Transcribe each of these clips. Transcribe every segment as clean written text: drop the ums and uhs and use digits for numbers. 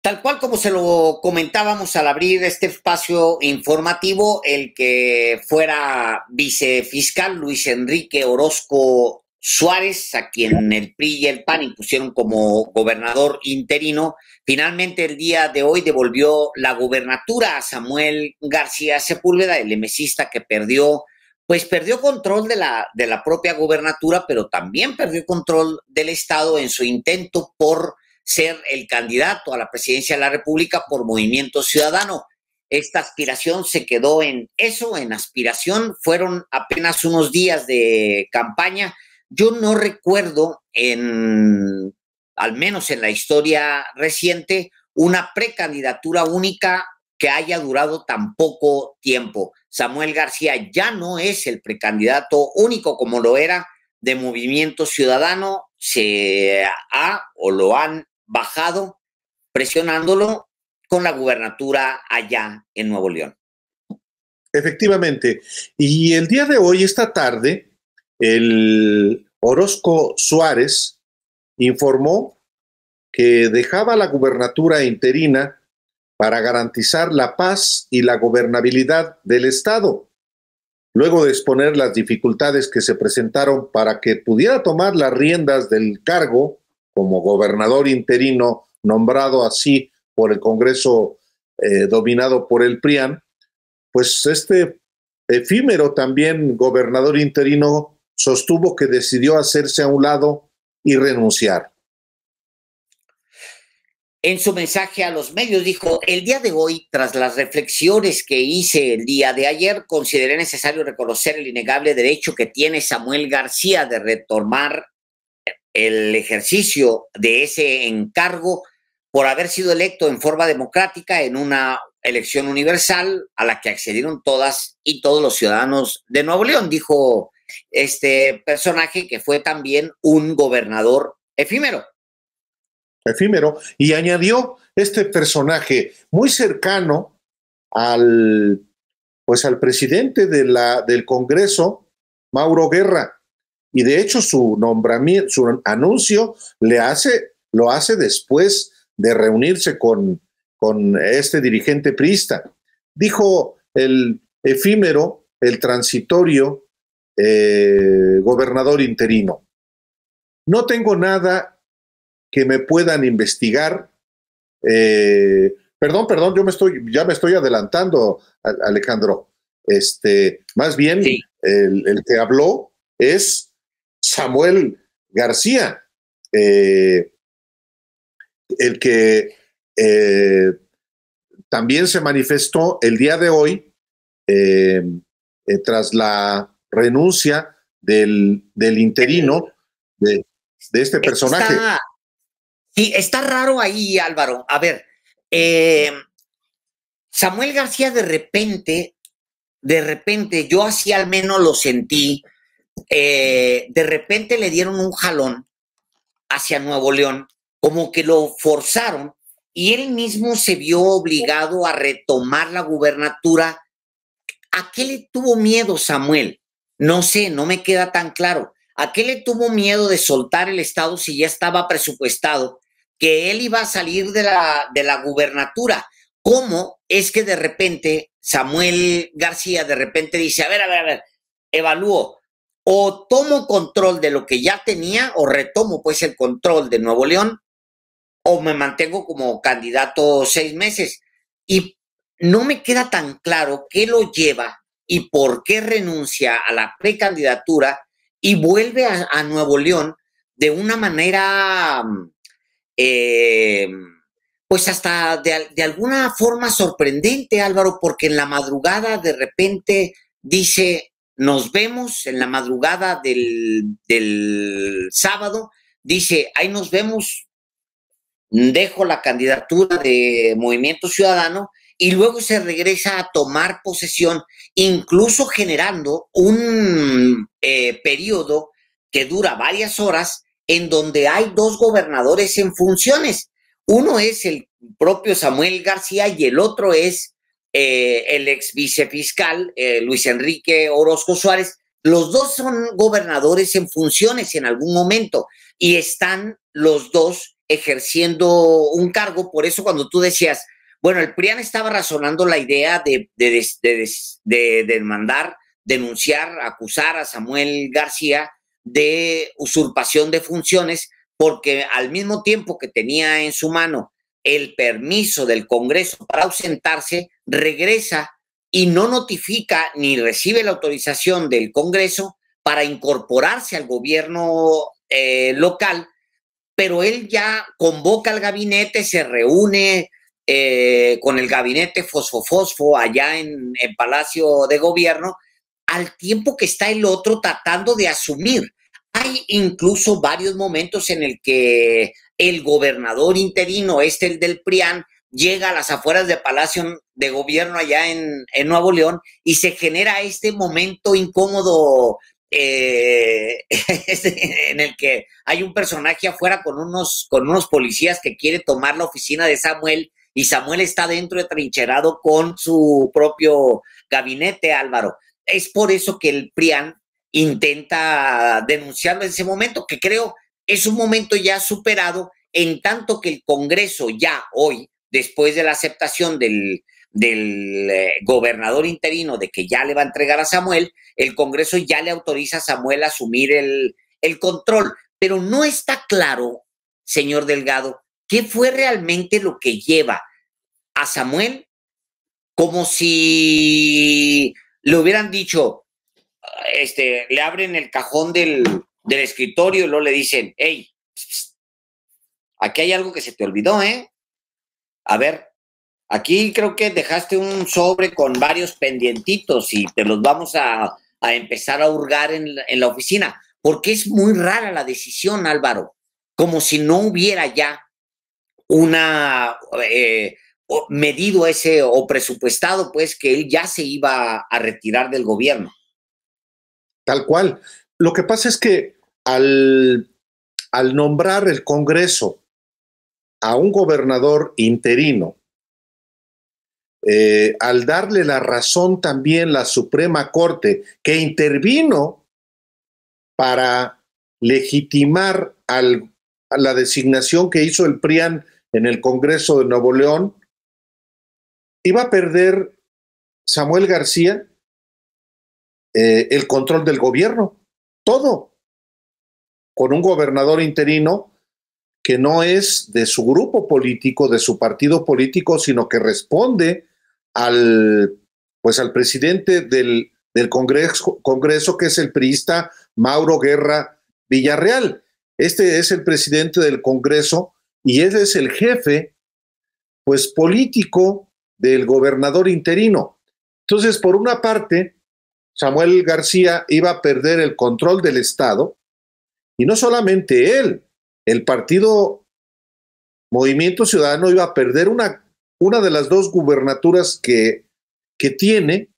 Tal cual como se lo comentábamos al abrir este espacio informativo, el que fuera vicefiscal Luis Enrique Orozco Suárez, a quien el PRI y el PAN impusieron como gobernador interino, finalmente el día de hoy devolvió la gubernatura a Samuel García Sepúlveda, el emesista que perdió control de la propia gubernatura, pero también perdió control del Estado en su intento por ser el candidato a la presidencia de la República por Movimiento Ciudadano. Esta aspiración se quedó en eso, en aspiración. Fueron apenas unos días de campaña. Yo no recuerdo, al menos en la historia reciente, una precandidatura única que haya durado tan poco tiempo. Samuel García ya no es el precandidato único como lo era de Movimiento Ciudadano. Lo han bajado presionándolo con la gubernatura allá en Nuevo León. Efectivamente. Y el día de hoy, esta tarde, el Orozco Suárez informó que dejaba la gubernatura interina para garantizar la paz y la gobernabilidad del Estado, luego de exponer las dificultades que se presentaron para que pudiera tomar las riendas del cargo como gobernador interino, nombrado así por el Congreso dominado por el PRIAN. Pues este efímero también gobernador interino sostuvo que decidió hacerse a un lado y renunciar. En su mensaje a los medios dijo: el día de hoy, tras las reflexiones que hice el día de ayer, consideré necesario reconocer el innegable derecho que tiene Samuel García de retomar el ejercicio de ese encargo por haber sido electo en forma democrática en una elección universal a la que accedieron todas y todos los ciudadanos de Nuevo León, dijo este personaje que fue también un gobernador efímero. Y añadió este personaje muy cercano al presidente del Congreso, Mauro Guerra, y de hecho su nombramiento, su anuncio lo hace después de reunirse con este dirigente priista. Dijo el efímero, el transitorio gobernador interino: no tengo nada que me puedan investigar. Perdón, ya me estoy adelantando, Alejandro. Más bien, sí. El que habló es Samuel García, el que también se manifestó el día de hoy tras la renuncia del interino de este personaje. Está raro ahí, Álvaro. A ver, Samuel García de repente, yo así al menos lo sentí, de repente le dieron un jalón hacia Nuevo León, como que lo forzaron y él mismo se vio obligado a retomar la gubernatura. ¿A qué le tuvo miedo Samuel? No sé, no me queda tan claro. ¿A qué le tuvo miedo de soltar el Estado si ya estaba presupuestado que él iba a salir de la gubernatura? ¿Cómo es que de repente Samuel García de repente dice: a ver, evalúo, o tomo control de lo que ya tenía, o retomo pues el control de Nuevo León, o me mantengo como candidato 6 meses? Y no me queda tan claro qué lo lleva y por qué renuncia a la precandidatura y vuelve a Nuevo León de una manera, pues hasta de alguna forma sorprendente, Álvaro, porque en la madrugada de repente dice: nos vemos, en la madrugada del sábado, dice: ahí nos vemos, dejo la candidatura de Movimiento Ciudadano, y luego se regresa a tomar posesión, incluso generando un periodo que dura varias horas en donde hay 2 gobernadores en funciones. Uno es el propio Samuel García y el otro es el ex vicefiscal Luis Enrique Orozco Suárez. Los 2 son gobernadores en funciones en algún momento y están los 2 ejerciendo un cargo. Por eso cuando tú decías, bueno, el PRIAN estaba razonando la idea de demandar, denunciar, acusar a Samuel García de usurpación de funciones, porque al mismo tiempo que tenía en su mano el permiso del Congreso para ausentarse, regresa y no notifica ni recibe la autorización del Congreso para incorporarse al gobierno local, pero él ya convoca al gabinete, se reúne con el gabinete Fosfo allá en Palacio de Gobierno, al tiempo que está el otro tratando de asumir. Hay incluso varios momentos en el que el gobernador interino, el del PRIAN, llega a las afueras de Palacio de Gobierno allá en Nuevo León y se genera este momento incómodo en el que hay un personaje afuera con unos policías que quiere tomar la oficina de Samuel y Samuel está dentro trincherado con su propio gabinete, Álvaro. Es por eso que el PRIAN intenta denunciarlo en ese momento, que creo es un momento ya superado, en tanto que el Congreso ya hoy, después de la aceptación del gobernador interino de que ya le va a entregar a Samuel, el Congreso ya le autoriza a Samuel a asumir el control. Pero no está claro, señor Delgado, qué fue realmente lo que lleva a Samuel, como si le hubieran dicho, le abren el cajón del escritorio y luego le dicen, hey, aquí hay algo que se te olvidó, ¿eh? A ver, aquí creo que dejaste un sobre con varios pendientitos y te los vamos a empezar a hurgar en la oficina, porque es muy rara la decisión, Álvaro, como si no hubiera ya una medido ese o presupuestado, pues, que él ya se iba a retirar del gobierno. Tal cual. Lo que pasa es que al nombrar el Congreso a un gobernador interino, al darle la razón también la Suprema Corte, que intervino para legitimar a la designación que hizo el PRIAN en el Congreso de Nuevo León, iba a perder Samuel García el control del gobierno, todo, con un gobernador interino que no es de su grupo político, de su partido político, sino que responde al presidente del Congreso, que es el priista Mauro Guerra Villarreal. Este es el presidente del Congreso y ese es el jefe, pues, político del gobernador interino. Entonces, por una parte, Samuel García iba a perder el control del Estado, y no solamente él, el partido Movimiento Ciudadano iba a perder una de las dos gubernaturas que tiene,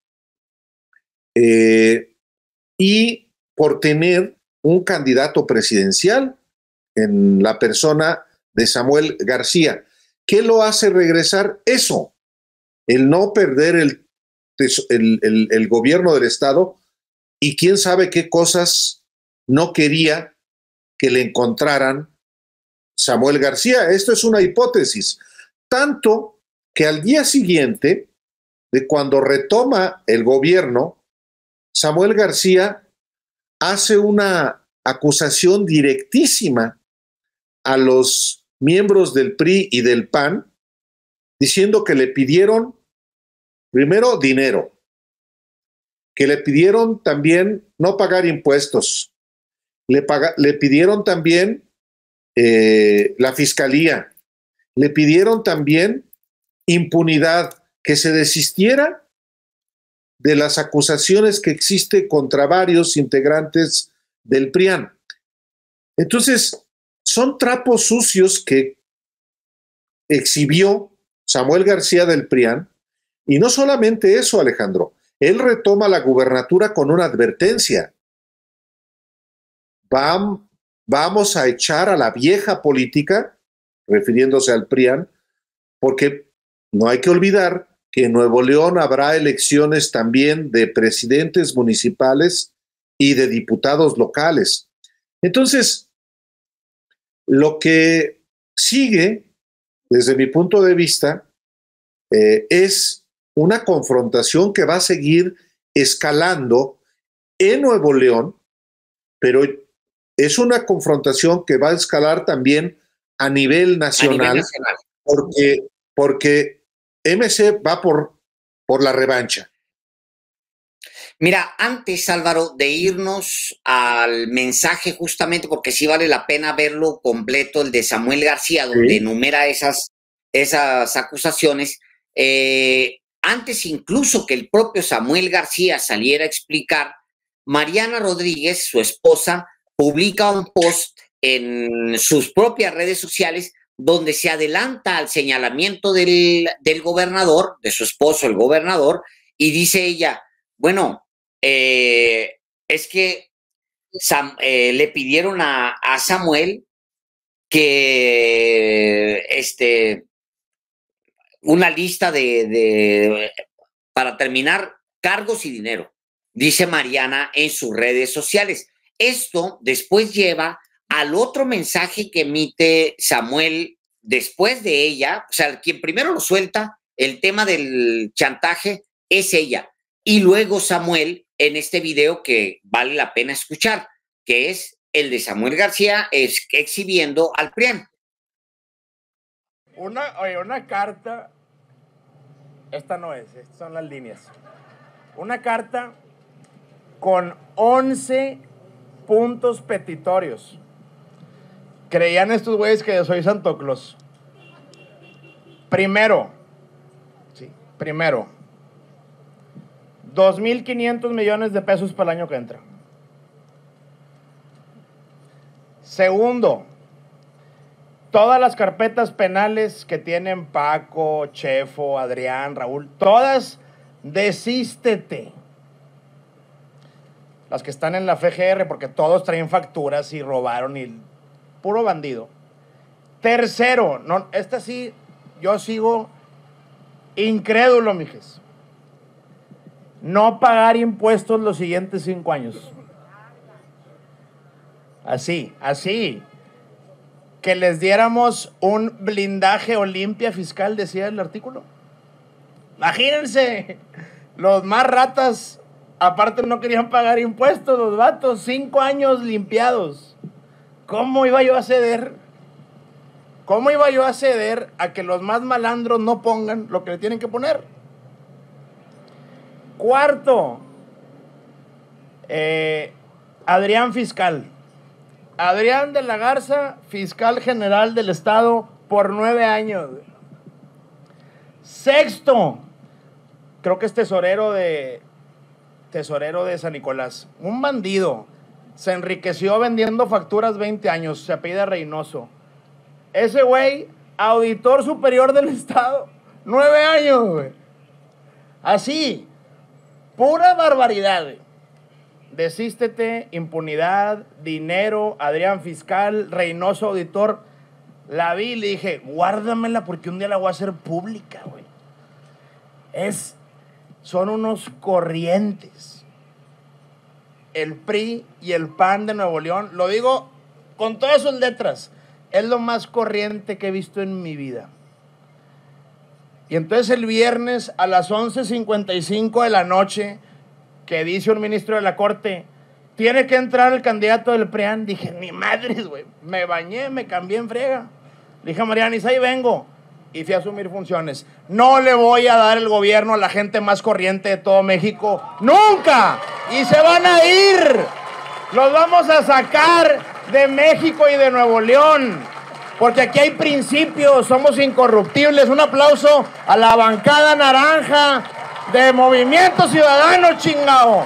y por tener un candidato presidencial en la persona de Samuel García. ¿Qué lo hace regresar? Eso, el no perder el gobierno del Estado, y quién sabe qué cosas no quería que le encontraran Samuel García. Esto es una hipótesis. Tanto que al día siguiente de cuando retoma el gobierno, Samuel García hace una acusación directísima a los miembros del PRI y del PAN, diciendo que le pidieron primero dinero, que le pidieron también no pagar impuestos, le pidieron también la fiscalía, le pidieron también impunidad, que se desistiera de las acusaciones que existe contra varios integrantes del PRIAN. Entonces, son trapos sucios que exhibió Samuel García del PRIAN, y no solamente eso, Alejandro, él retoma la gubernatura con una advertencia. Vamos a echar a la vieja política, refiriéndose al PRIAN, porque no hay que olvidar que en Nuevo León habrá elecciones también de presidentes municipales y de diputados locales. Entonces, lo que sigue, desde mi punto de vista, es una confrontación que va a seguir escalando en Nuevo León, pero es una confrontación que va a escalar también a nivel nacional, porque MC va por la revancha. Mira, antes, Álvaro, de irnos al mensaje, justamente porque sí vale la pena verlo completo, el de Samuel García, donde enumera esas acusaciones, antes incluso que el propio Samuel García saliera a explicar, Mariana Rodríguez, su esposa, publica un post en sus propias redes sociales donde se adelanta al señalamiento del gobernador, de su esposo, el gobernador, y dice ella, bueno, es que le pidieron a Samuel que una lista para terminar, cargos y dinero, dice Mariana en sus redes sociales. Esto después lleva al otro mensaje que emite Samuel después de ella, o sea, quien primero lo suelta, el tema del chantaje, es ella. Y luego Samuel en este video que vale la pena escuchar, que es el de Samuel García exhibiendo al PRIAN. Una carta, esta no es, estas son las líneas. Una carta con 11 puntos petitorios. Creían estos güeyes que yo soy Santo Claus. Primero, 2,500 millones de pesos para el año que entra. Segundo, todas las carpetas penales que tienen Paco, Chefo, Adrián, Raúl, todas, desístete. Las que están en la FGR, porque todos traen facturas y robaron y puro bandido. Tercero, no, esta sí, yo sigo incrédulo, mijes. No pagar impuestos los siguientes 5 años. Así. Que les diéramos un blindaje o limpia fiscal, decía el artículo. Imagínense, los más ratas, aparte no querían pagar impuestos, los vatos, 5 años limpiados. ¿Cómo iba yo a ceder? ¿Cómo iba yo a ceder a que los más malandros no pongan lo que le tienen que poner? Cuarto, Adrián fiscal. Adrián de la Garza, fiscal general del estado por 9 años. Sexto, creo que es tesorero de San Nicolás. Un bandido. Se enriqueció vendiendo facturas 20 años. Se apellida Reynoso. Ese güey, auditor superior del estado. 9 años, güey. Así. Pura barbaridad, güey. Desístete, impunidad, dinero, Adrián fiscal, Reynoso auditor. La vi y le dije, guárdamela porque un día la voy a hacer pública, güey. Son unos corrientes. El PRI y el PAN de Nuevo León, lo digo con todas sus letras, es lo más corriente que he visto en mi vida. Y entonces el viernes a las 11:55 de la noche, que dice un ministro de la Corte, tiene que entrar el candidato del PRIAN. Dije, ni madres, güey. Me bañé, me cambié en friega. Le dije a Marianis, ahí vengo. Y fui a asumir funciones. No le voy a dar el gobierno a la gente más corriente de todo México. ¡Nunca! Y se van a ir. Los vamos a sacar de México y de Nuevo León. Porque aquí hay principios, somos incorruptibles. Un aplauso a la bancada naranja de Movimiento Ciudadano, chingao.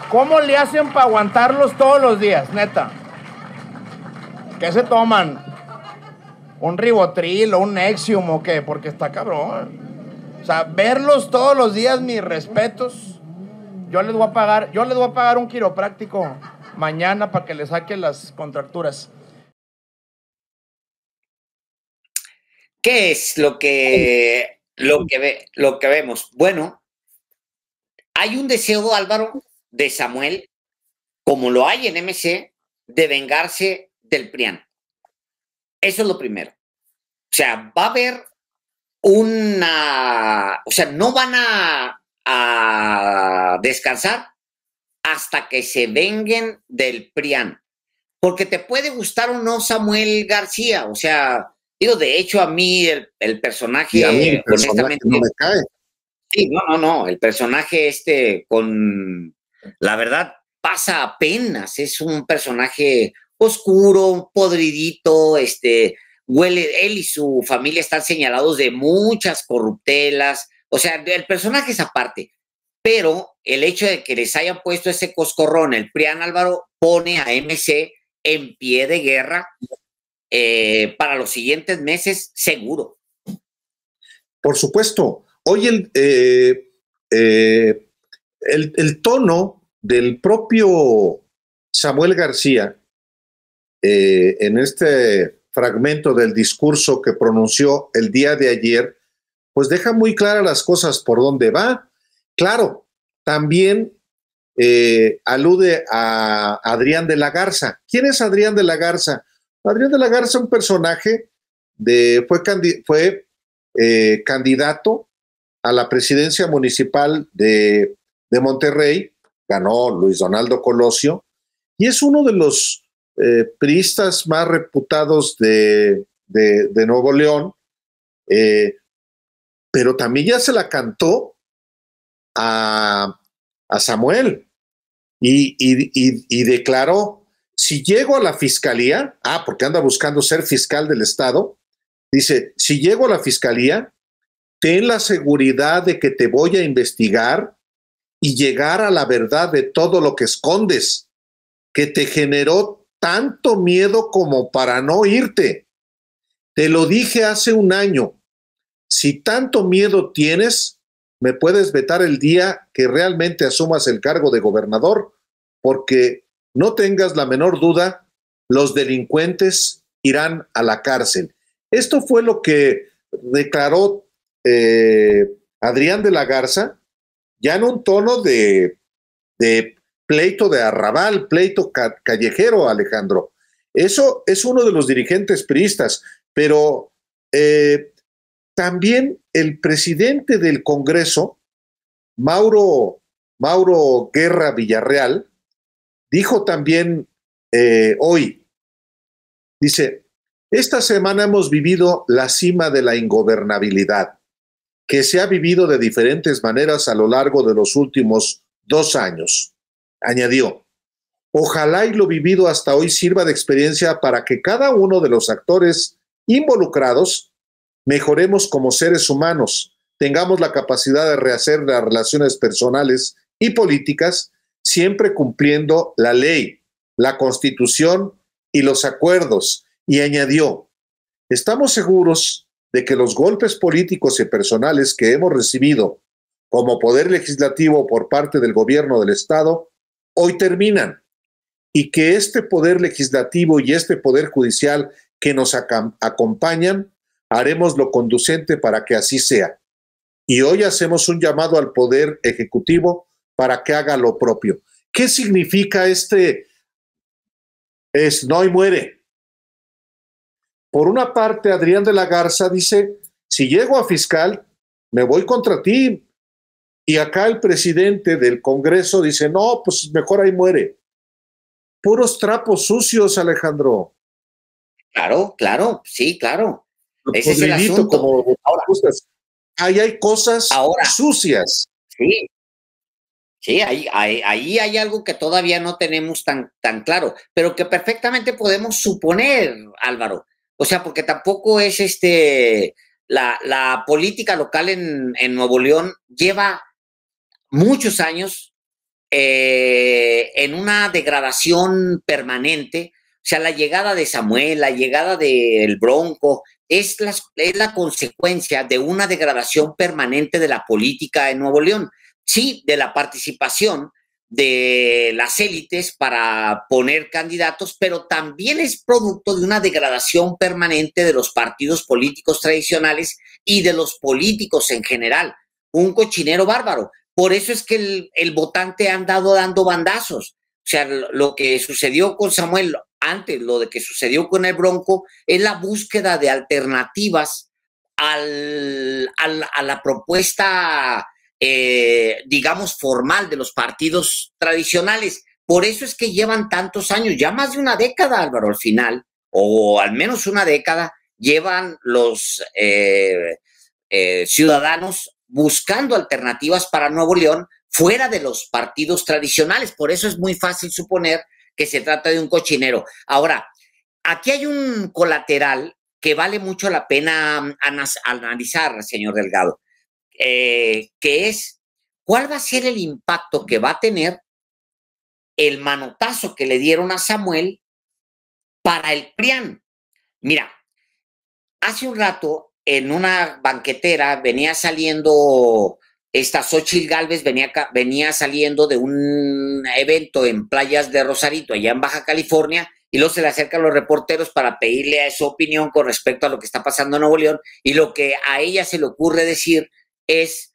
¿Cómo le hacen para aguantarlos todos los días, neta? ¿Qué se toman? ¿Un Ribotril o un Nexium o qué? Porque está cabrón. O sea, verlos todos los días, mis respetos. Yo les voy a pagar un quiropráctico mañana para que le saque las contracturas. ¿Qué es lo que vemos? Bueno, hay un deseo, Álvaro, de Samuel, como lo hay en MC, de vengarse del PRIAN. Eso es lo primero. O sea, va a haber o sea, no van a descansar hasta que se venguen del PRIAN. Porque te puede gustar o no Samuel García, o sea, digo, de hecho a mí el personaje, y a mí el personaje honestamente, no me cae. Sí, no, el personaje la verdad, pasa apenas, es un personaje oscuro, podridito, huele, él y su familia están señalados de muchas corruptelas, o sea, el personaje es aparte, pero el hecho de que les hayan puesto ese coscorrón, el PRIAN, Álvaro, pone a MC en pie de guerra para los siguientes meses, seguro. Por supuesto. Hoy el tono del propio Samuel García en este fragmento del discurso que pronunció el día de ayer, pues deja muy claras las cosas por dónde va. Claro, también alude a Adrián de la Garza. ¿Quién es Adrián de la Garza? Adrián de la Garza, un personaje fue candidato a la presidencia municipal de Monterrey, ganó Luis Donaldo Colosio, y es uno de los priistas más reputados de Nuevo León, pero también ya se la cantó a Samuel y declaró, si llego a la fiscalía, porque anda buscando ser fiscal del estado, dice, si llego a la fiscalía, ten la seguridad de que te voy a investigar y llegar a la verdad de todo lo que escondes, que te generó tanto miedo como para no irte. Te lo dije hace un año. Si tanto miedo tienes, me puedes vetar el día que realmente asumas el cargo de gobernador, porque no tengas la menor duda, los delincuentes irán a la cárcel. Esto fue lo que declaró Adrián de la Garza, ya en un tono de pleito de arrabal, pleito callejero, Alejandro. Eso es uno de los dirigentes priistas, pero también el presidente del Congreso, Mauro Guerra Villarreal, dijo también hoy, dice, esta semana hemos vivido la cima de la ingobernabilidad, que se ha vivido de diferentes maneras a lo largo de los últimos 2 años. Añadió, ojalá y lo vivido hasta hoy sirva de experiencia para que cada uno de los actores involucrados mejoremos como seres humanos, tengamos la capacidad de rehacer las relaciones personales y políticas, siempre cumpliendo la ley, la Constitución y los acuerdos. Y añadió, estamos seguros de que los golpes políticos y personales que hemos recibido como poder legislativo por parte del gobierno del Estado hoy terminan y que este poder legislativo y este poder judicial que nos acompañan haremos lo conducente para que así sea. Y hoy hacemos un llamado al poder ejecutivo para que haga lo propio. ¿Qué significa no y muere? Por una parte, Adrián de la Garza dice, si llego a fiscal, me voy contra ti. Y acá el presidente del Congreso dice, no, pues mejor ahí muere. Puros trapos sucios, Alejandro. Claro, sí, claro. Ese es el asunto. Como ahora, ahí hay cosas sucias. Sí. Sí, ahí hay algo que todavía no tenemos tan claro, pero que perfectamente podemos suponer, Álvaro. O sea, porque tampoco es la política local en Nuevo León lleva muchos años en una degradación permanente. O sea, la llegada de Samuel, la llegada del Bronco, es la consecuencia de una degradación permanente de la política en Nuevo León. Sí, de la participación de las élites para poner candidatos, pero también es producto de una degradación permanente de los partidos políticos tradicionales y de los políticos en general. Un cochinero bárbaro. Por eso es que el votante ha andado dando bandazos. O sea, lo que sucedió con Samuel antes, lo de que sucedió con el Bronco, es la búsqueda de alternativas a la propuesta, digamos, formal de los partidos tradicionales. Por eso es que llevan tantos años, ya más de una década, Álvaro, al final, o al menos una década, llevan los ciudadanos buscando alternativas para Nuevo León fuera de los partidos tradicionales. Por eso es muy fácil suponer que se trata de un cochinero. Ahora, aquí hay un colateral que vale mucho la pena analizar, señor Delgado, que es cuál va a ser el impacto que va a tener el manotazo que le dieron a Samuel para el PRIAN. Mira, hace un rato en una banquetera venía saliendo Xóchitl Gálvez, venía saliendo de un evento en Playas de Rosarito, allá en Baja California, y luego se le acercan los reporteros para pedirle su opinión con respecto a lo que está pasando en Nuevo León, y lo que a ella se le ocurre decir es,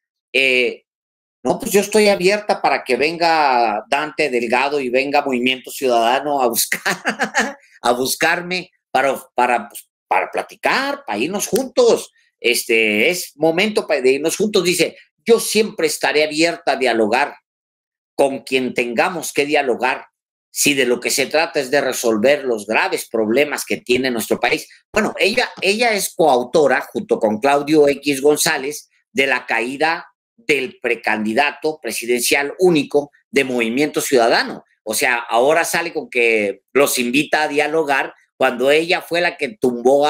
no, pues yo estoy abierta para que venga Dante Delgado y venga Movimiento Ciudadano a buscarme para platicar, para irnos juntos. Es momento de irnos juntos. Dice, yo siempre estaré abierta a dialogar con quien tengamos que dialogar, si de lo que se trata es de resolver los graves problemas que tiene nuestro país. Bueno, ella es coautora, junto con Claudio X González, de la caída del precandidato presidencial único de Movimiento Ciudadano. O sea, ahora sale con que los invita a dialogar, cuando ella fue la que tumbó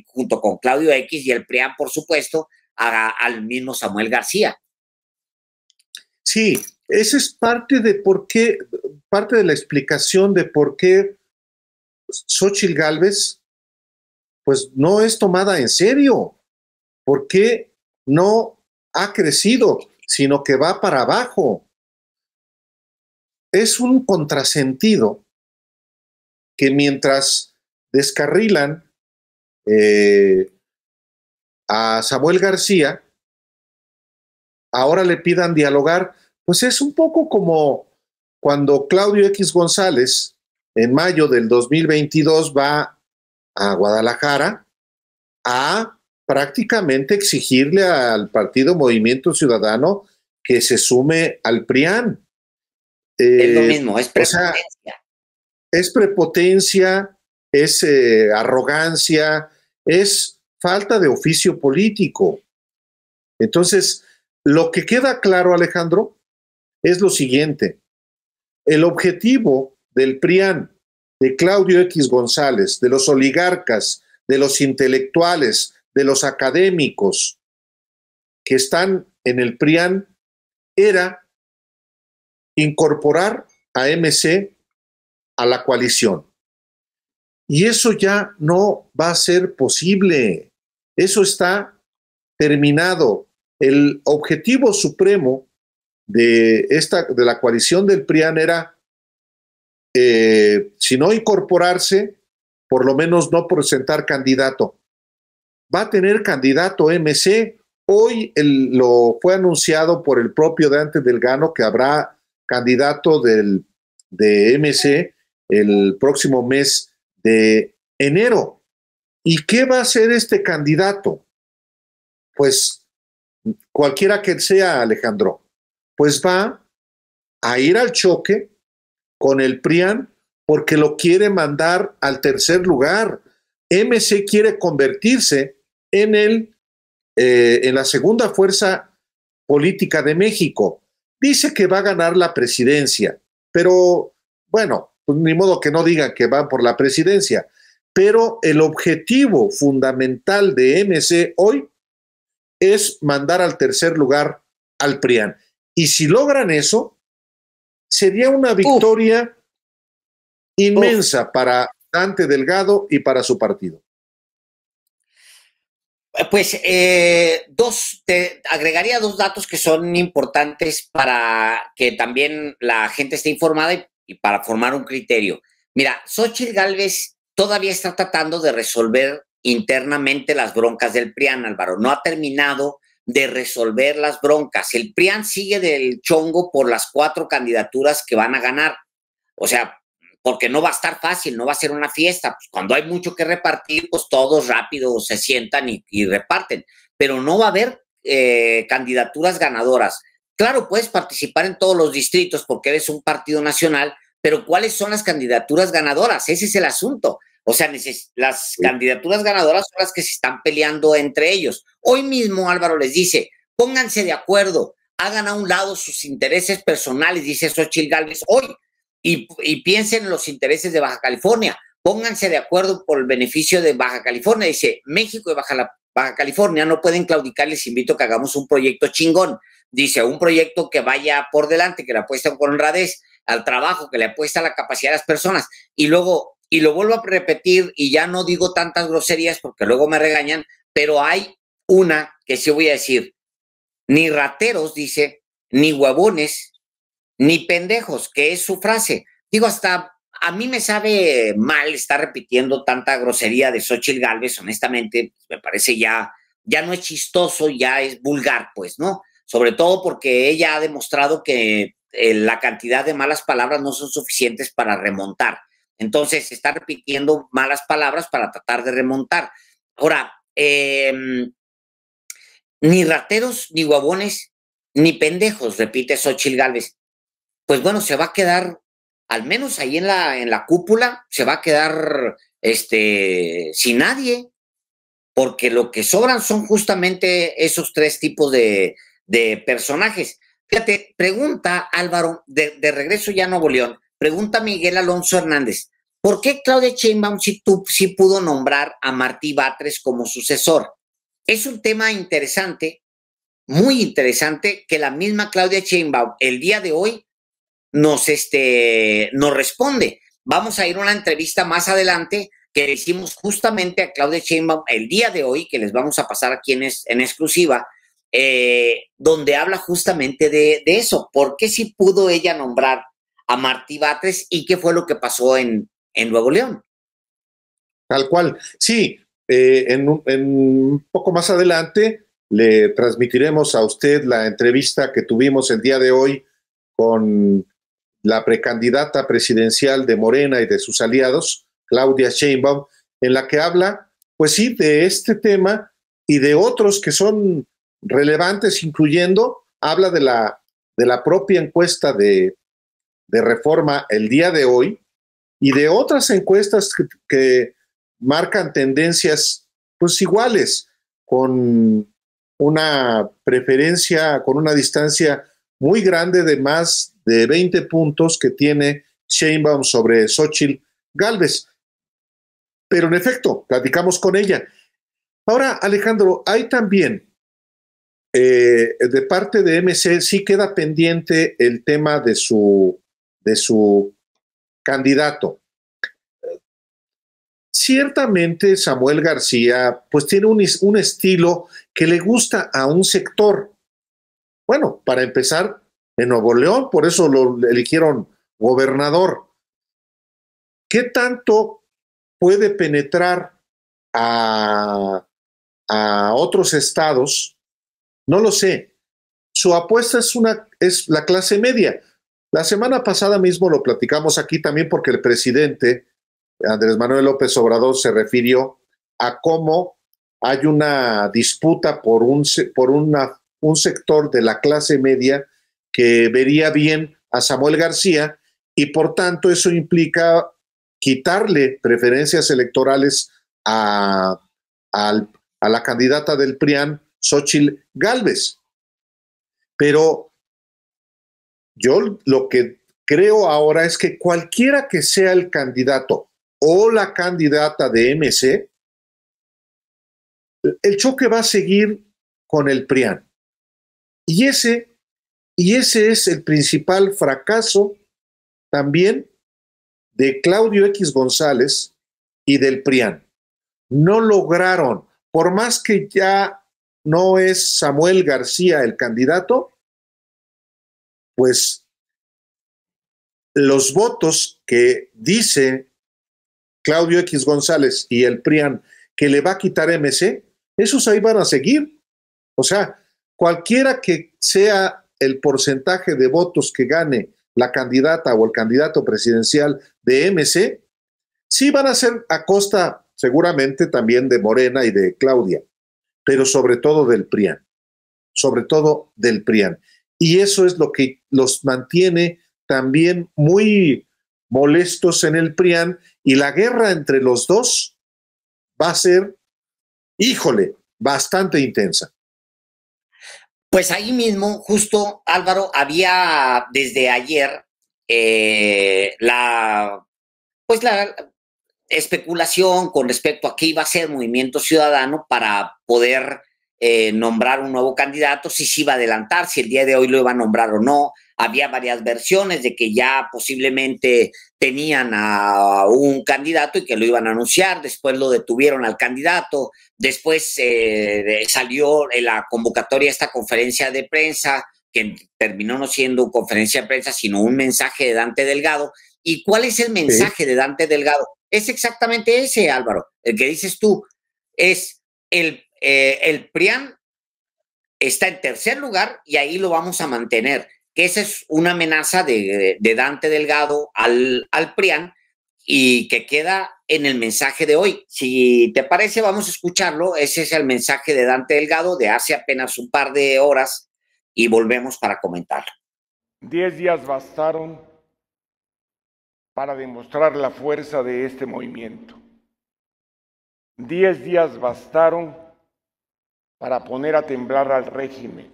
junto con Claudio X y el PRIAN, por supuesto, al mismo Samuel García. Sí, esa es parte de parte de la explicación de por qué Xóchitl Gálvez pues no es tomada en serio, por qué no ha crecido, sino que va para abajo. Es un contrasentido que mientras descarrilan a Samuel García, ahora le pidan dialogar. Pues es un poco como cuando Claudio X González en mayo del 2022 va a Guadalajara a prácticamente exigirle al partido Movimiento Ciudadano que se sume al PRIAN. Es lo mismo, es prepotencia. O sea, es prepotencia, es arrogancia, es falta de oficio político. Entonces, lo que queda claro, Alejandro, es lo siguiente. El objetivo del PRIAN, de Claudio X González, de los oligarcas, de los intelectuales, de los académicos que están en el PRIAN, era incorporar a MC a la coalición. Y eso ya no va a ser posible. Eso está terminado. El objetivo supremo de la coalición del PRIAN era, si no incorporarse, por lo menos no presentar candidato. Va a tener candidato MC. Hoy lo fue anunciado por el propio Dante Delgado que habrá candidato de MC el próximo mes de enero. ¿Y qué va a hacer este candidato? Pues cualquiera que sea, Alejandro, pues va a ir al choque con el PRIAN porque lo quiere mandar al tercer lugar. MC quiere convertirse en la segunda fuerza política de México. Dice que va a ganar la presidencia, pero bueno, pues ni modo que no digan que van por la presidencia. Pero el objetivo fundamental de MC hoy es mandar al tercer lugar al PRIAN. Y si logran eso, sería una victoria inmensa para Dante Delgado y para su partido. Pues te agregaría dos datos que son importantes para que también la gente esté informada y para formar un criterio. Mira, Xóchitl Gálvez todavía está tratando de resolver internamente las broncas del PRIAN, Álvaro. No ha terminado de resolver las broncas. El PRIAN sigue del chongo por las 4 candidaturas que van a ganar. O sea, porque no va a estar fácil, no va a ser una fiesta. Pues cuando hay mucho que repartir, pues todos rápido se sientan y reparten, pero no va a haber candidaturas ganadoras. Claro, puedes participar en todos los distritos porque eres un partido nacional, pero ¿cuáles son las candidaturas ganadoras? Ese es el asunto. O sea, las candidaturas ganadoras son las que se están peleando entre ellos. Hoy mismo Álvaro les dice, pónganse de acuerdo, hagan a un lado sus intereses personales, dice Xóchitl Gálvez hoy, y piensen en los intereses de Baja California. Pónganse de acuerdo por el beneficio de Baja California. Dice, México y Baja California no pueden claudicar, les invito a que hagamos un proyecto chingón. Dice, un proyecto que vaya por delante, que le apuesta con honradez al trabajo, que le apuesta a la capacidad de las personas. Y luego, y lo vuelvo a repetir, y ya no digo tantas groserías porque luego me regañan, pero hay una que sí voy a decir, ni rateros, dice, ni huevones, ni pendejos, que es su frase. Digo, hasta a mí me sabe mal estar repitiendo tanta grosería de Xóchitl Gálvez, honestamente, me parece ya no es chistoso, ya es vulgar, pues, ¿no? Sobre todo porque ella ha demostrado que la cantidad de malas palabras no son suficientes para remontar. Entonces, se está repitiendo malas palabras para tratar de remontar. Ahora, ni rateros, ni guabones, ni pendejos, repite Xóchitl Gálvez. Pues bueno, se va a quedar, al menos ahí en la cúpula, se va a quedar sin nadie, porque lo que sobran son justamente esos tres tipos de personajes. Fíjate, pregunta Álvaro, de regreso ya a Nuevo León, pregunta Miguel Alonso Hernández, ¿por qué Claudia Sheinbaum sí pudo nombrar a Martí Batres como sucesor? Es un tema interesante, muy interesante, que la misma Claudia Sheinbaum el día de hoy nos responde. Vamos a ir a una entrevista más adelante que le hicimos justamente a Claudia Sheinbaum el día de hoy, que les vamos a pasar aquí en exclusiva, donde habla justamente de eso. ¿Por qué sí pudo ella nombrar a Martí Batres y qué fue lo que pasó en Nuevo León? Tal cual. Sí, en un poco más adelante le transmitiremos a usted la entrevista que tuvimos el día de hoy con la precandidata presidencial de Morena y de sus aliados, Claudia Sheinbaum, en la que habla, pues sí, de este tema y de otros que son relevantes, incluyendo, habla de la propia encuesta de Reforma el día de hoy y de otras encuestas que marcan tendencias pues iguales, con una preferencia, con una distancia muy grande de más de 20 puntos que tiene Sheinbaum sobre Xóchitl Gálvez. Pero en efecto, platicamos con ella. Ahora, Alejandro, hay también de parte de MC sí queda pendiente el tema de su candidato. Ciertamente Samuel García pues tiene un estilo que le gusta a un sector. Bueno, para empezar, en Nuevo León, por eso lo eligieron gobernador. ¿Qué tanto puede penetrar a otros estados? No lo sé. Su apuesta es la clase media. La semana pasada mismo lo platicamos aquí también porque el presidente Andrés Manuel López Obrador se refirió a cómo hay una disputa por un sector de la clase media que vería bien a Samuel García y por tanto eso implica quitarle preferencias electorales a la candidata del PRIAN, Xóchitl Gálvez. Pero yo lo que creo ahora es que cualquiera que sea el candidato o la candidata de MC, el choque va a seguir con el PRIAN. Y ese es el principal fracaso también de Claudio X González y del PRIAN. No lograron, por más que ya no es Samuel García el candidato, pues los votos que dice Claudio X González y el PRIAN que le va a quitar MC, esos ahí van a seguir. O sea, cualquiera que sea el porcentaje de votos que gane la candidata o el candidato presidencial de MC, sí van a ser a costa seguramente también de Morena y de Claudia, pero sobre todo del PRIAN, sobre todo del PRIAN. Y eso es lo que los mantiene también muy molestos en el PRIAN, y la guerra entre los dos va a ser, híjole, bastante intensa. Pues ahí mismo, justo Álvaro, había desde ayer la especulación con respecto a qué iba a ser Movimiento Ciudadano para poder nombrar un nuevo candidato, si se iba a adelantar, si el día de hoy lo iba a nombrar o no. Había varias versiones de que ya posiblemente tenían a un candidato y que lo iban a anunciar, después lo detuvieron al candidato, después salió en la convocatoria esta conferencia de prensa, que terminó no siendo conferencia de prensa, sino un mensaje de Dante Delgado. ¿Y cuál es el mensaje de Dante Delgado? Es exactamente ese, Álvaro, el que dices tú. Es el PRIAN está en tercer lugar y ahí lo vamos a mantener. Que esa es una amenaza de Dante Delgado al PRIAN y que queda en el mensaje de hoy. Si te parece, vamos a escucharlo. Ese es el mensaje de Dante Delgado de hace apenas un par de horas y volvemos para comentarlo. 10 días bastaron para demostrar la fuerza de este movimiento. 10 días bastaron para poner a temblar al régimen.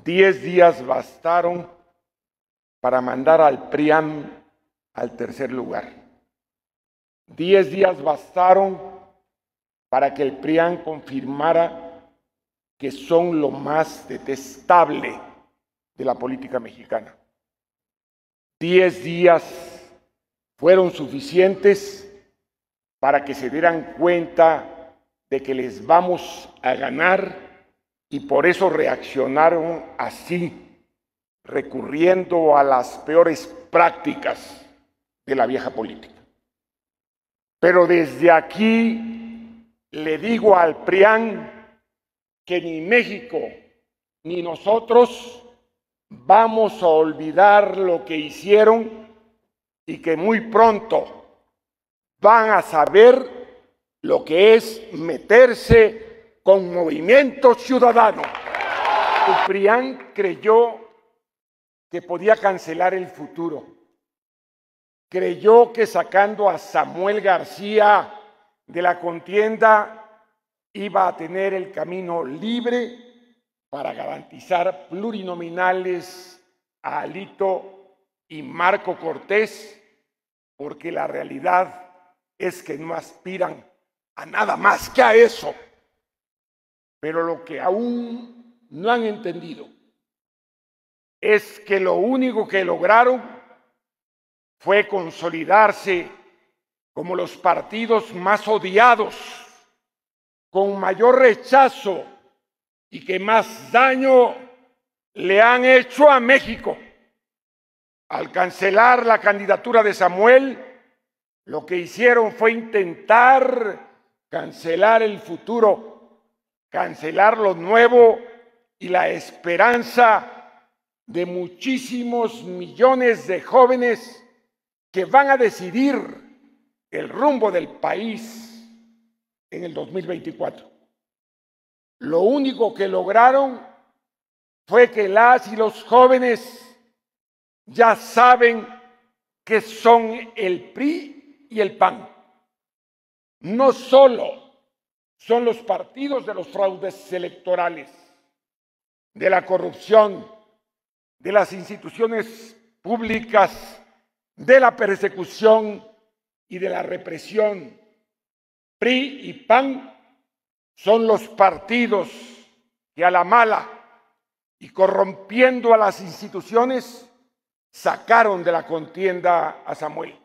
10 días bastaron para mandar al PRIAN al tercer lugar. 10 días bastaron para que el PRIAN confirmara que son lo más detestable de la política mexicana. 10 días fueron suficientes para que se dieran cuenta de que les vamos a ganar y por eso reaccionaron así, recurriendo a las peores prácticas de la vieja política. Pero desde aquí le digo al PRIAN que ni México ni nosotros vamos a olvidar lo que hicieron y que muy pronto van a saber lo que es meterse con Movimiento Ciudadano. El PRIAN creyó que podía cancelar el futuro. Creyó que sacando a Samuel García de la contienda iba a tener el camino libre para garantizar plurinominales a Alito y Marco Cortés, porque la realidad es que no aspiran a nada más que a eso. Pero lo que aún no han entendido es que lo único que lograron fue consolidarse como los partidos más odiados, con mayor rechazo y que más daño le han hecho a México. Al cancelar la candidatura de Samuel, lo que hicieron fue intentar cancelar el futuro, cancelar lo nuevo y la esperanza de muchísimos millones de jóvenes que van a decidir el rumbo del país en el 2024. Lo único que lograron fue que las y los jóvenes ya saben que son el PRI y el PAN. No solo son los partidos de los fraudes electorales, de la corrupción, de las instituciones públicas, de la persecución y de la represión. PRI y PAN son los partidos que a la mala y corrompiendo a las instituciones sacaron de la contienda a Samuel.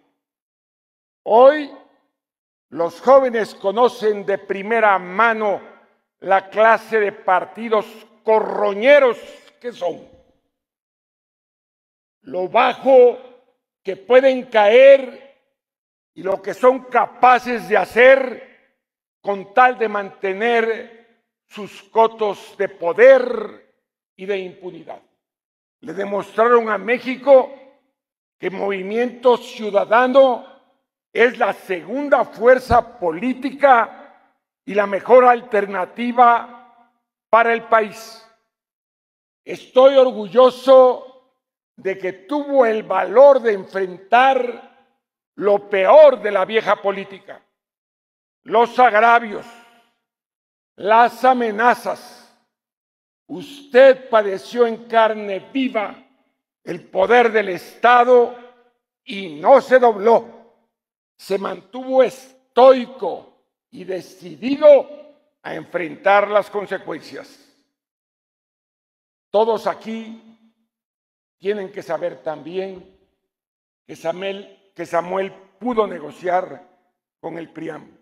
Hoy los jóvenes conocen de primera mano la clase de partidos corroñeros que son. Lo bajo que pueden caer y lo que son capaces de hacer con tal de mantener sus cotos de poder y de impunidad. le demostraron a México que Movimiento Ciudadano es la segunda fuerza política y la mejor alternativa para el país. Estoy orgulloso de que tuvo el valor de enfrentar lo peor de la vieja política, los agravios, las amenazas. Usted padeció en carne viva el poder del Estado y no se dobló. Se mantuvo estoico y decidido a enfrentar las consecuencias. Todos aquí tienen que saber también que Samuel pudo negociar con el PRIAM.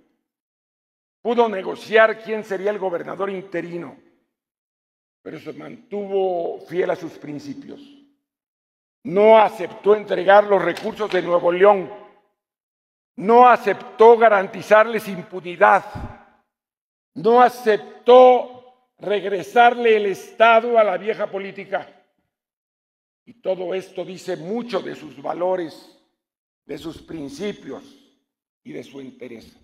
Pudo negociar quién sería el gobernador interino, pero se mantuvo fiel a sus principios. No aceptó entregar los recursos de Nuevo León. No aceptó garantizarles impunidad. No aceptó regresarle el Estado a la vieja política. Y todo esto dice mucho de sus valores, de sus principios y de su interés.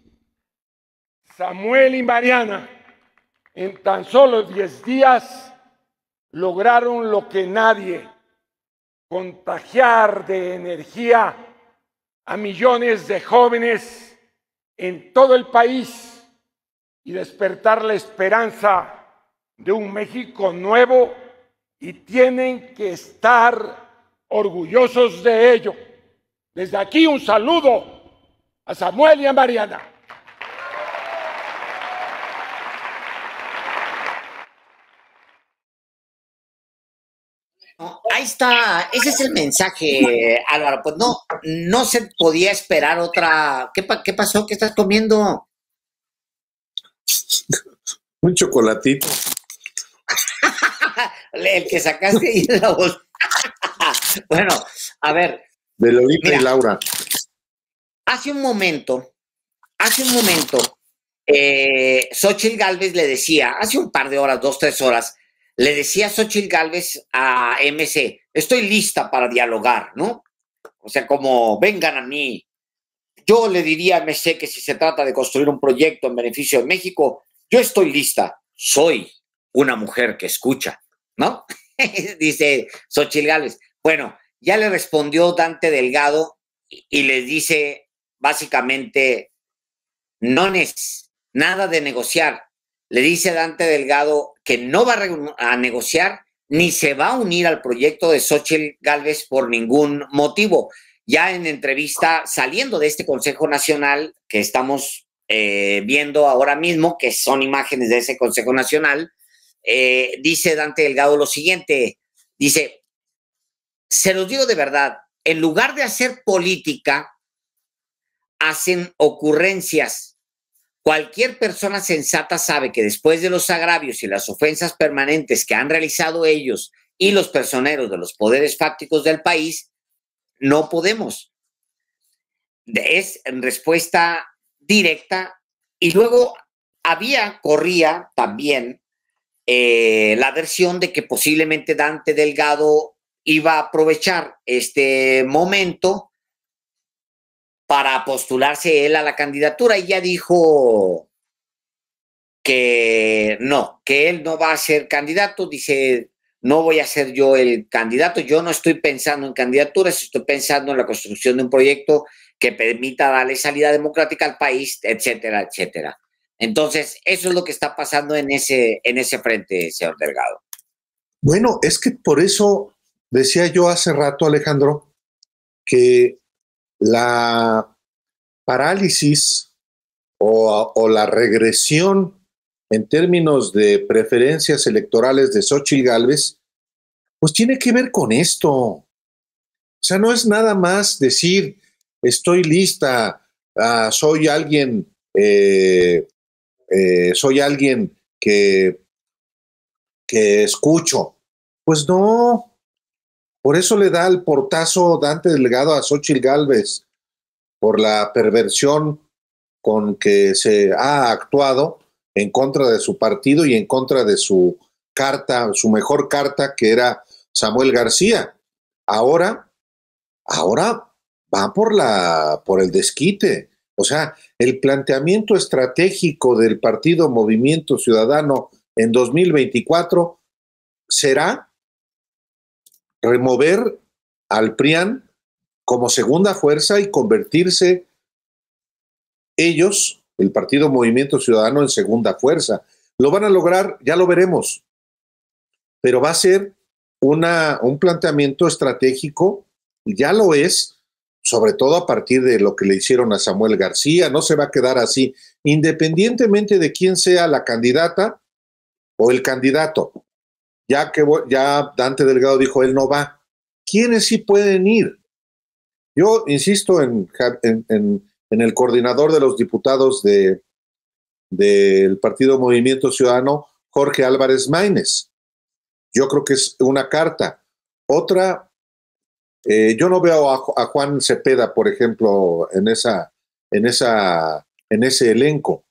Samuel y Mariana, en tan solo 10 días, lograron lo que nadie: contagiar de energía a millones de jóvenes en todo el país y despertar la esperanza de un México nuevo, y tienen que estar orgullosos de ello. Desde aquí un saludo a Samuel y a Mariana. Ahí está, ese es el mensaje, Álvaro. Pues no se podía esperar otra. ¿Qué pasó? ¿Qué estás comiendo? Un chocolatito. El que sacaste ahí de la bolsa. Bueno, a ver. De Lolita Mira, y Laura. Hace un momento, Xóchitl Gálvez le decía, hace un par de horas, 2, 3 horas, le decía Xóchitl Gálvez a MC: estoy lista para dialogar, ¿no? O sea, como vengan a mí. Yo le diría a MC que si se trata de construir un proyecto en beneficio de México, yo estoy lista. Soy una mujer que escucha, ¿no? Dice Xóchitl Gálvez. Bueno, ya le respondió Dante Delgado y les dice básicamente: no es nada de negociar. Le dice Dante Delgado que no va a negociar ni se va a unir al proyecto de Xóchitl Gálvez por ningún motivo. Ya en entrevista, saliendo de este Consejo Nacional que estamos viendo ahora mismo, que son imágenes de ese Consejo Nacional, dice Dante Delgado lo siguiente, dice: se los digo de verdad, en lugar de hacer política, hacen ocurrencias. Cualquier persona sensata sabe que después de los agravios y las ofensas permanentes que han realizado ellos y los personeros de los poderes fácticos del país, no podemos. Es en respuesta directa. Y luego corría también la versión de que posiblemente Dante Delgado iba a aprovechar este momento para postularse él a la candidatura, y ya dijo que él no va a ser candidato. Dice: no voy a ser yo el candidato, yo no estoy pensando en candidaturas, estoy pensando en la construcción de un proyecto que permita darle salida democrática al país, etcétera, etcétera. Entonces, eso es lo que está pasando en ese frente, señor Delgado. Bueno, es que por eso decía yo hace rato, Alejandro, que la parálisis o la regresión en términos de preferencias electorales de Xóchitl Gálvez, pues tiene que ver con esto. O sea, no es nada más decir: estoy lista, soy alguien que escucho. Pues no. Por eso le da el portazo Dante Delgado a Xóchitl Gálvez, por la perversión con que se ha actuado en contra de su partido y en contra de su carta, su mejor carta, que era Samuel García. Ahora va por el desquite. O sea, el planteamiento estratégico del partido Movimiento Ciudadano en 2024 será remover al PRIAN como segunda fuerza y convertirse ellos, el partido Movimiento Ciudadano, en segunda fuerza. Lo van a lograr, ya lo veremos, pero va a ser un planteamiento estratégico, ya lo es, sobre todo a partir de lo que le hicieron a Samuel García. No se va a quedar así, independientemente de quién sea la candidata o el candidato. Ya Dante Delgado dijo, él no va. ¿Quiénes sí pueden ir? Yo insisto en el coordinador de los diputados del Partido Movimiento Ciudadano, Jorge Álvarez Maínez. Yo creo que es una carta. Otra, yo no veo a Juan Cepeda, por ejemplo, en ese elenco.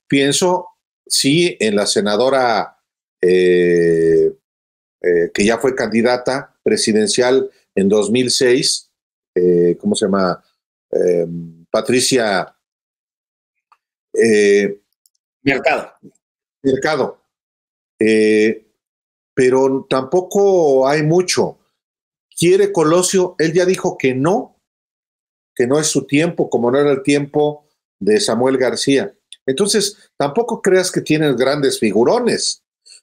Pienso, sí, en la senadora que ya fue candidata presidencial en 2006, ¿cómo se llama? Patricia Mercado. Pero tampoco hay mucho. Quiere Colosio, él ya dijo que no es su tiempo, como no era el tiempo de Samuel García. Entonces, tampoco creas que tienen grandes figurones,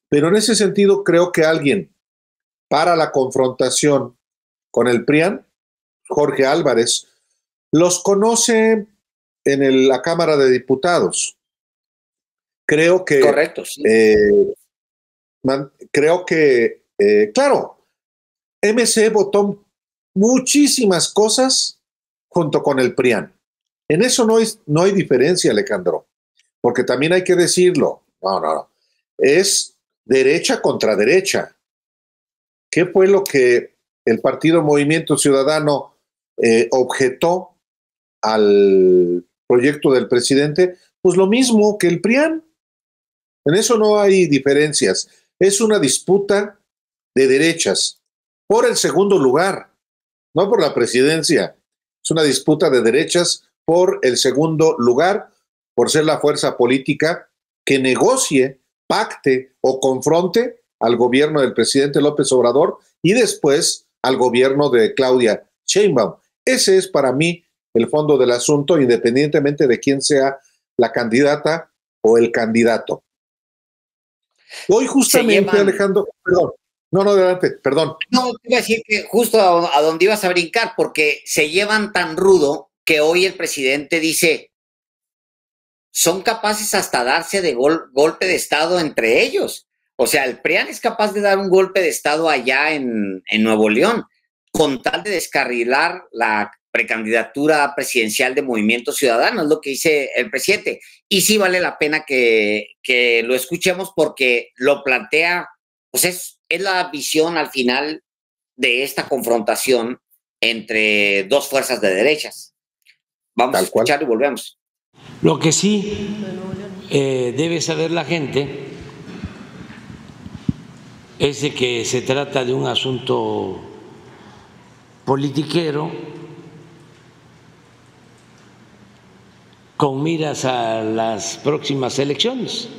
pero en ese sentido creo que alguien para la confrontación con el PRIAN, Jorge Álvarez, los conoce en la Cámara de Diputados. Creo que... Correcto, sí. Creo que, claro, MC votó muchísimas cosas junto con el PRIAN. En eso no hay diferencia, Alejandro, porque también hay que decirlo. No. Es derecha contra derecha. ¿Qué fue lo que el Partido Movimiento Ciudadano objetó al proyecto del presidente? Pues lo mismo que el PRIAN. En eso no hay diferencias. Es una disputa de derechas por el segundo lugar, no por la presidencia. Es una disputa de derechas por el segundo lugar, por ser la fuerza política que negocie, pacte o confronte al gobierno del presidente López Obrador y después al gobierno de Claudia Sheinbaum. Ese es para mí el fondo del asunto, independientemente de quién sea la candidata o el candidato. Hoy justamente, Alejandro, perdón. No, adelante, perdón. No, te iba a decir que justo a donde ibas a brincar, porque se llevan tan rudo que hoy el presidente dice, son capaces hasta darse de golpe de Estado entre ellos. O sea, el PRIAN es capaz de dar un golpe de Estado allá en Nuevo León, con tal de descarrilar la precandidatura presidencial de Movimiento Ciudadano, es lo que dice el presidente. Y sí vale la pena que lo escuchemos porque lo plantea, pues es la visión al final de esta confrontación entre dos fuerzas de derechas. Vamos a escuchar y volvemos. Lo que sí debe saber la gente es de que se trata de un asunto politiquero con miras a las próximas elecciones,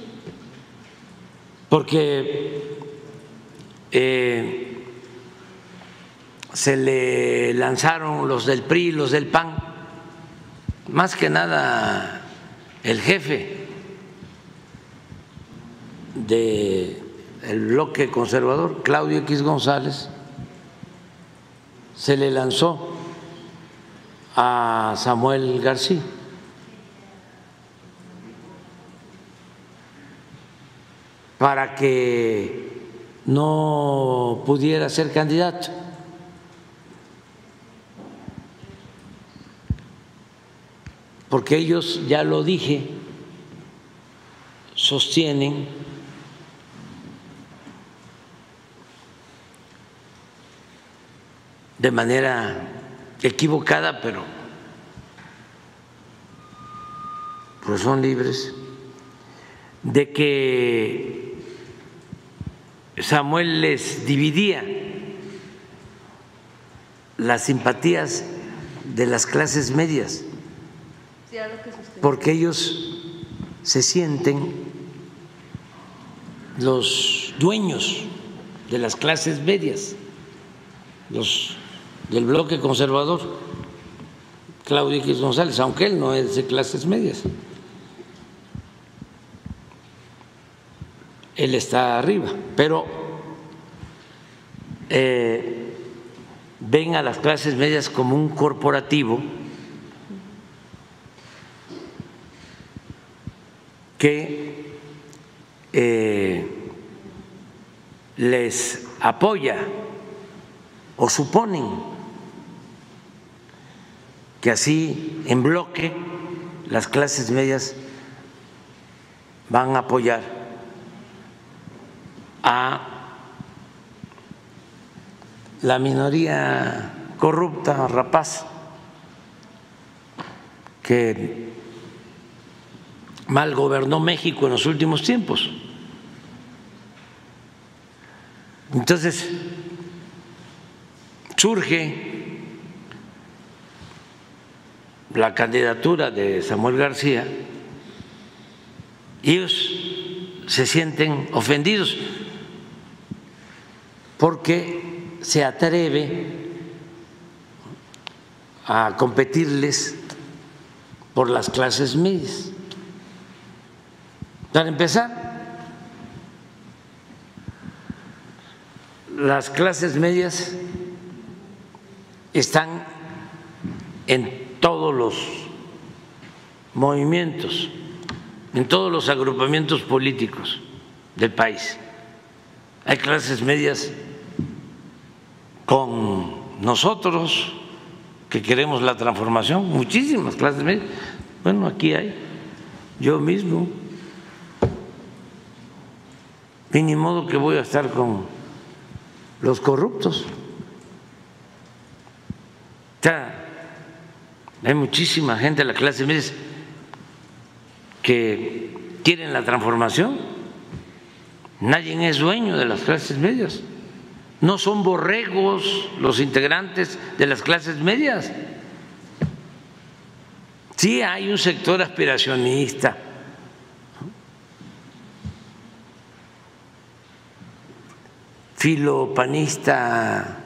porque se le lanzaron los del PRI, los del PAN, más que nada el jefe del bloque conservador, Claudio X González, se le lanzó a Samuel García. Para que no pudiera ser candidato. Porque ellos, ya lo dije, sostienen de manera equivocada, pero pues son libres, de que Samuel les dividía las simpatías de las clases medias, porque ellos se sienten los dueños de las clases medias, los del bloque conservador, Claudio X González, aunque él no es de clases medias. Él está arriba, pero ven a las clases medias como un corporativo que les apoya o suponen que así en bloque las clases medias van a apoyar a la minoría corrupta, rapaz, que mal gobernó México en los últimos tiempos. Entonces, surge la candidatura de Samuel García y ellos se sienten ofendidos porque se atreve a competirles por las clases medias. Para empezar, las clases medias están en todos los movimientos, en todos los agrupamientos políticos del país. Hay clases medias con nosotros que queremos la transformación, muchísimas clases medias. Bueno, aquí hay, yo mismo, y ni modo que voy a estar con los corruptos. O sea, hay muchísima gente de la clase media que quieren la transformación. Nadie es dueño de las clases medias. No son borregos los integrantes de las clases medias. Sí hay un sector aspiracionista, filopanista,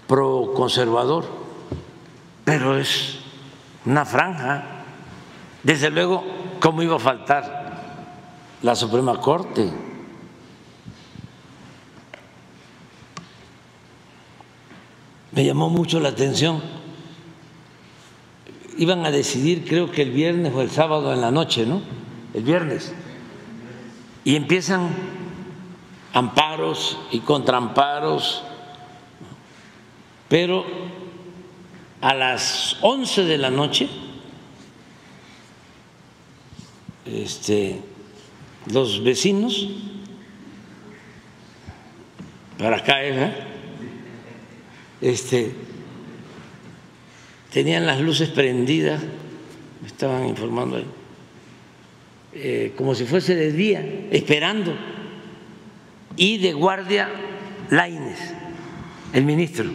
proconservador, pero es una franja. Desde luego, ¿cómo iba a faltar la Suprema Corte? Me llamó mucho la atención. Iban a decidir, creo que el viernes o el sábado en la noche, ¿no? El viernes. Y empiezan amparos y contraamparos, pero a las 11 de la noche los vecinos, para acá, tenían las luces prendidas, me estaban informando ahí, como si fuese de día, esperando, y de guardia Lainez, el ministro.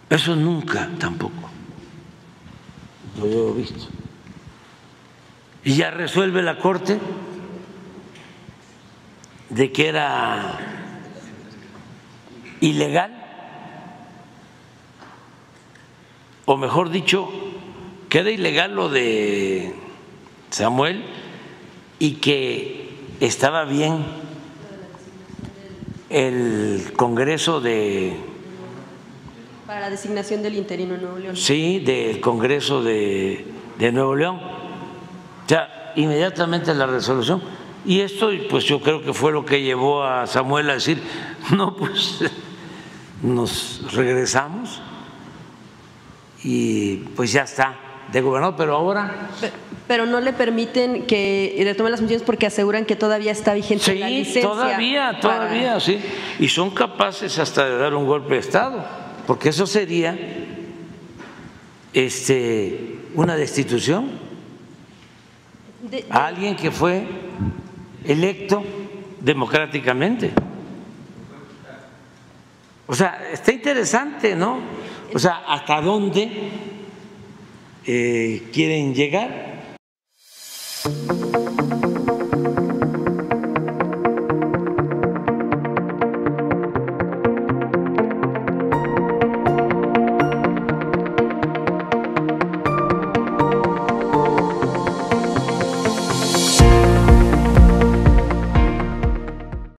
Eso nunca tampoco lo he visto. Y ya resuelve la Corte de que era ilegal, o mejor dicho, que era ilegal lo de Samuel y que estaba bien el Congreso para la designación del interino en Nuevo León. Sí, del Congreso de Nuevo León. O sea, inmediatamente la resolución. Y esto, pues yo creo que fue lo que llevó a Samuel a decir, no, pues nos regresamos y pues ya está de gobernador, pero ahora… Pero no le permiten que retome las funciones porque aseguran que todavía está vigente la licencia. Todavía, sí. Y son capaces hasta de dar un golpe de Estado, porque eso sería una destitución a alguien que fue electo democráticamente. O sea, está interesante, ¿no? O sea, ¿hasta dónde quieren llegar?